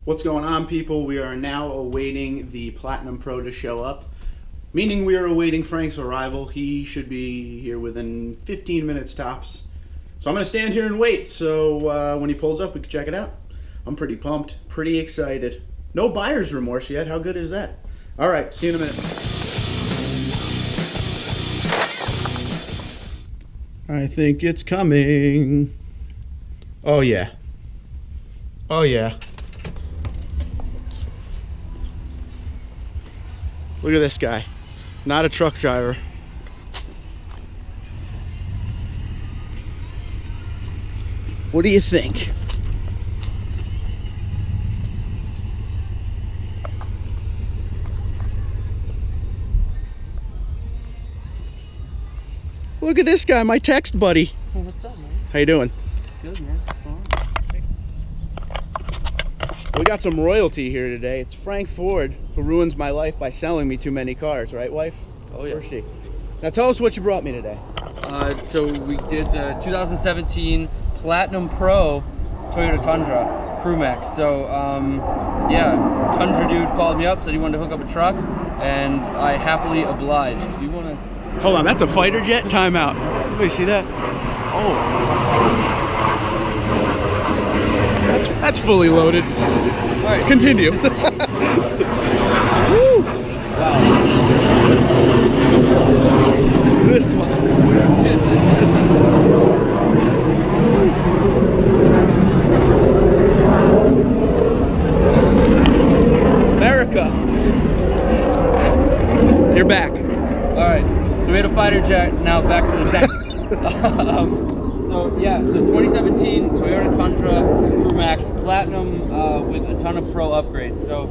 What's going on, people? We are now awaiting the Platinum Pro to show up, meaning we are awaiting Frank's arrival. He should be here within 15 minutes tops. So I'm going to stand here and wait, so when he pulls up we can check it out. I'm pretty pumped, pretty excited. No buyer's remorse yet. How good is that? Alright, see you in a minute. I think it's coming. Oh yeah. Oh yeah. Look at this guy. Not a truck driver. What do you think? Look at this guy, my text buddy. Hey, what's up, man? How you doing? Good, man. What's going on? We got some royalty here today. It's Frank Ford, who ruins my life by selling me too many cars, right, wife? Oh, yeah. Where's she? Now tell us what you brought me today. So we did the 2017 Platinum Pro Toyota Tundra Crew Max. So, yeah, Tundra dude called me up, said he wanted to hook up a truck, and I happily obliged. Do you want to... Hold on, that's a fighter jet? Timeout. Let me see that. Oh. That's fully loaded. All right. Continue. Woo! Wow. This one. America. You're back. All right. So we had a fighter jet. Now back to the tank. So 2017 Toyota Tundra Crew Max Platinum with a ton of pro upgrades. So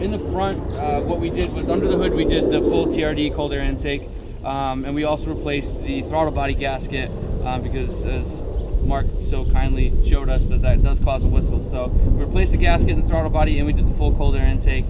in the front, what we did was under the hood we did the full TRD cold air intake, and we also replaced the throttle body gasket because, as Mark so kindly showed us, that does cause a whistle. So we replaced the gasket and the throttle body, and we did the full cold air intake.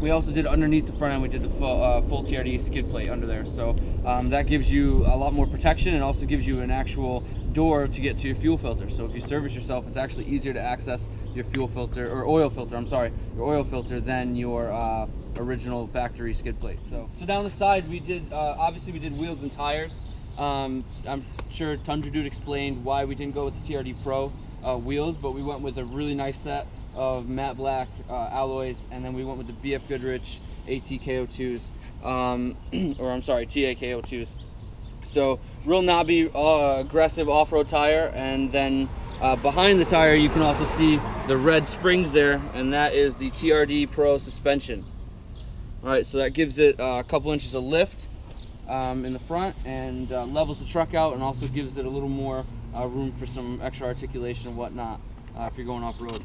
We also did underneath the front end, we did the full TRD skid plate under there. So that gives you a lot more protection and also gives you an actual door to get to your fuel filter. So if you service yourself, it's actually easier to access your fuel filter, or oil filter, I'm sorry, your oil filter than your original factory skid plate. So down the side, we did, obviously we did wheels and tires. I'm sure Tundra Dude explained why we didn't go with the TRD Pro wheels, but we went with a really nice set of matte black alloys, and then we went with the BF Goodrich ATKO2s, or I'm sorry, TAKO2s. So real knobby, aggressive off-road tire, and then behind the tire you can also see the red springs there, and that is the TRD Pro suspension. All right, so that gives it a couple inches of lift in the front, and levels the truck out, and also gives it a little more room for some extra articulation and whatnot if you're going off-road.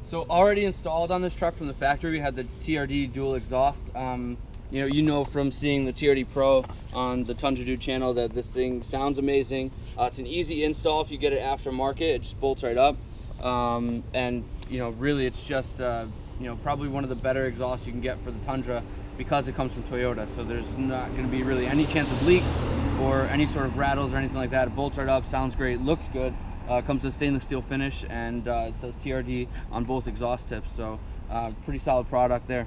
So already installed on this truck from the factory, we had the TRD dual exhaust. You know from seeing the TRD Pro on the Tundra Dude channel that this thing sounds amazing. It's an easy install if you get it aftermarket. It just bolts right up, and really it's just probably one of the better exhausts you can get for the Tundra because it comes from Toyota. So there's not going to be really any chance of leaks or any sort of rattles or anything like that. It bolts right up, sounds great, looks good. Comes with a stainless steel finish, and it says TRD on both exhaust tips. So pretty solid product there.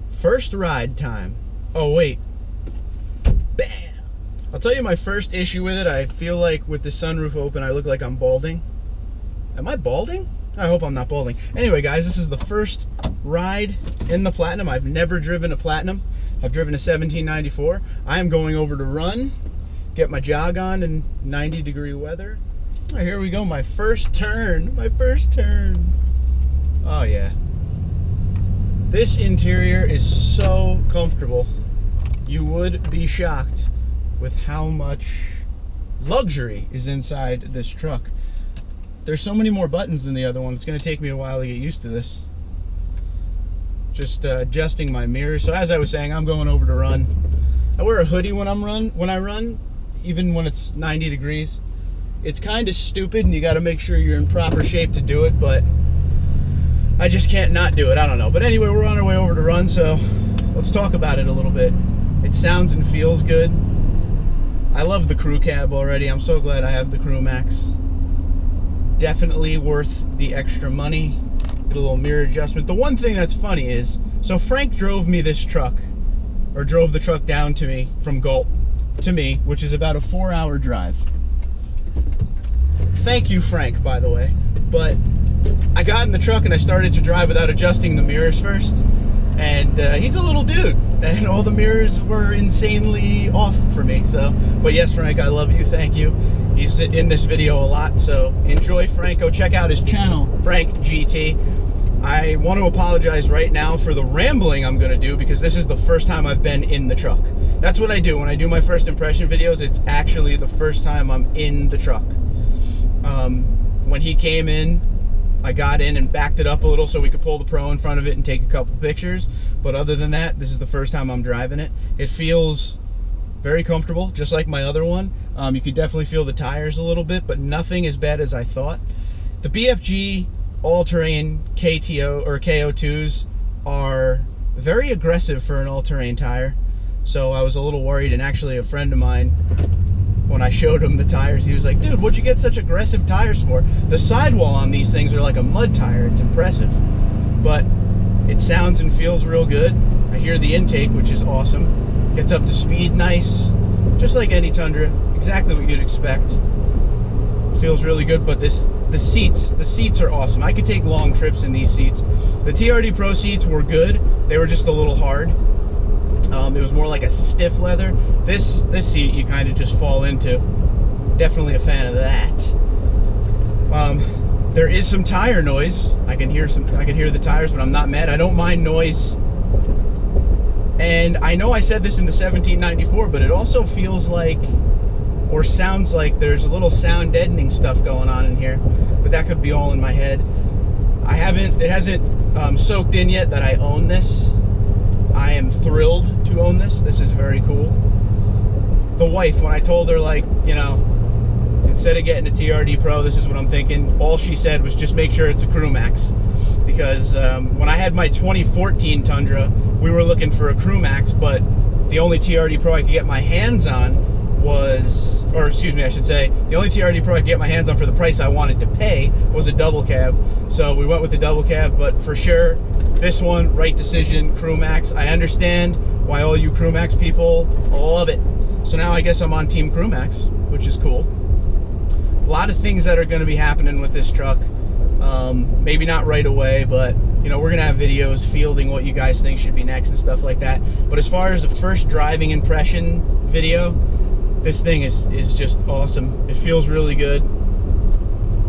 First ride time. Oh wait. Bam! I'll tell you my first issue with it. I feel like with the sunroof open I look like I'm balding. Am I balding? I hope I'm not balding. Anyway guys, this is the first ride in the Platinum. I've never driven a Platinum. I've driven a 1794. I am going over to run, get my jog on in 90-degree weather. Oh, here we go, my first turn. Oh yeah. This interior is so comfortable. You would be shocked with how much luxury is inside this truck. There's so many more buttons than the other one. It's gonna take me a while to get used to this. Just adjusting my mirrors. So as I was saying, I'm going over to run. I wear a hoodie when I run, even when it's 90 degrees. It's kind of stupid and you gotta make sure you're in proper shape to do it, but I just can't not do it. I don't know. But anyway, we're on our way over to run, so let's talk about it a little bit. It sounds and feels good. I love the crew cab already. I'm so glad I have the Crew Max. Definitely worth the extra money. Get a little mirror adjustment. The one thing that's funny is, so Frank drove me this truck, or drove the truck down to me from Galt to me, which is about a 4-hour drive. Thank you, Frank, by the way. But I got in the truck and I started to drive without adjusting the mirrors first. And he's a little dude, and all the mirrors were insanely off for me. So, but yes, Frank, I love you. Thank you. He's in this video a lot, so enjoy, Frank. Go check out his channel, Frank GT. I want to apologize right now for the rambling I'm going to do, because this is the first time I've been in the truck. That's what I do when I do my first impression videos. It's actually the first time I'm in the truck. When he came in, I got in and backed it up a little so we could pull the Pro in front of it and take a couple pictures. But other than that, this is the first time I'm driving it. It feels very comfortable, just like my other one. You could definitely feel the tires a little bit, but nothing as bad as I thought. The BFG all-terrain KTO or KO2s are very aggressive for an all-terrain tire. So I was a little worried, and actually a friend of mine, when I showed him the tires, he was like, dude, what'd you get such aggressive tires for? The sidewall on these things are like a mud tire. It's impressive. But it sounds and feels real good. I hear the intake, which is awesome. Gets up to speed nice, just like any Tundra. Exactly what you'd expect. Feels really good, but the seats are awesome. I could take long trips in these seats. The TRD Pro seats were good. They were just a little hard. It was more like a stiff leather. This seat you kind of just fall into. Definitely a fan of that. There is some tire noise. I can hear the tires, but I'm not mad. I don't mind noise. And I know I said this in the 1794, but it also feels like, or sounds like, there's a little sound deadening stuff going on in here. But that could be all in my head. It hasn't soaked in yet that I own this. I am thrilled to own this. This is very cool. The wife, when I told her, like, you know, instead of getting a TRD Pro, this is what I'm thinking, all she said was just make sure it's a Crew Max. Because when I had my 2014 Tundra, we were looking for a Crew Max, but the only TRD Pro I could get my hands on was, or excuse me, I should say, the only TRD Pro I could get my hands on for the price I wanted to pay was a double cab. So we went with the double cab, but for sure, this one, right decision, Crew Max. I understand why all you Crew Max people love it. So now I guess I'm on Team Crew Max, which is cool. A lot of things that are going to be happening with this truck. Maybe not right away, but you know, we're gonna have videos fielding what you guys think should be next and stuff like that. But as far as the first driving impression video, this thing is just awesome. It feels really good,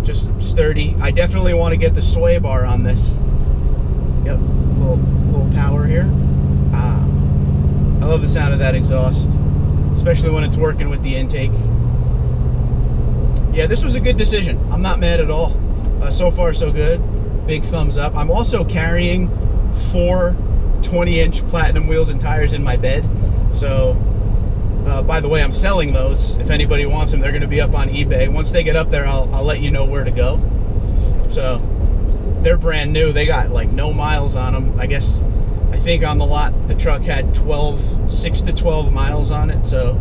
just sturdy. I definitely want to get the sway bar on this. Yep, little power here. I love the sound of that exhaust, especially when it's working with the intake. Yeah, this was a good decision. I'm not mad at all. So far, so good. Big thumbs up. I'm also carrying 4 20-inch platinum wheels and tires in my bed. So, by the way, I'm selling those. If anybody wants them, they're going to be up on eBay. Once they get up there, I'll let you know where to go. So, they're brand new. They got like no miles on them. I think on the lot, the truck had 6 to 12 miles on it. So,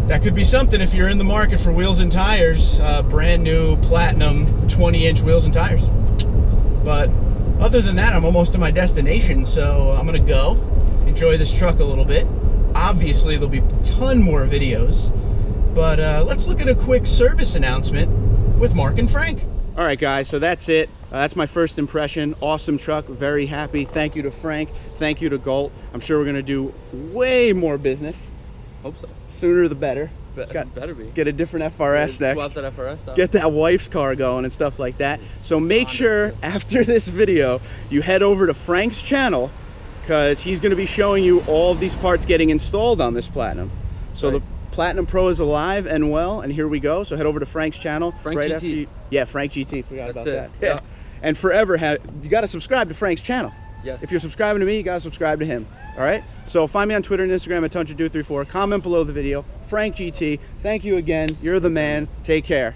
that could be something if you're in the market for wheels and tires. Brand new platinum 20-inch wheels and tires. But other than that, I'm almost to my destination, so I'm gonna go enjoy this truck a little bit. Obviously, there'll be a ton more videos, but let's look at a quick service announcement with Mark and Frank. All right, guys, so that's it. That's my first impression. Awesome truck, very happy. Thank you to Frank, thank you to Galt. I'm sure we're gonna do way more business. Hope so. Sooner the better. Better be. Get a different FRS next. Swap that FRS out. Get that wife's car going and stuff like that. So make sure after this video you head over to Frank's channel, because he's going to be showing you all of these parts getting installed on this Platinum. So the Platinum Pro is alive and well, and here we go. So head over to Frank's channel. Frank right GT. After you, yeah, Frank GT. Forgot about that. Yeah. And forever, you got to subscribe to Frank's channel. Yes. If you're subscribing to me, you got to subscribe to him. All right? So find me on Twitter and Instagram at Tundra234. Comment below the video. Frank GT, thank you again. You're the man. Take care.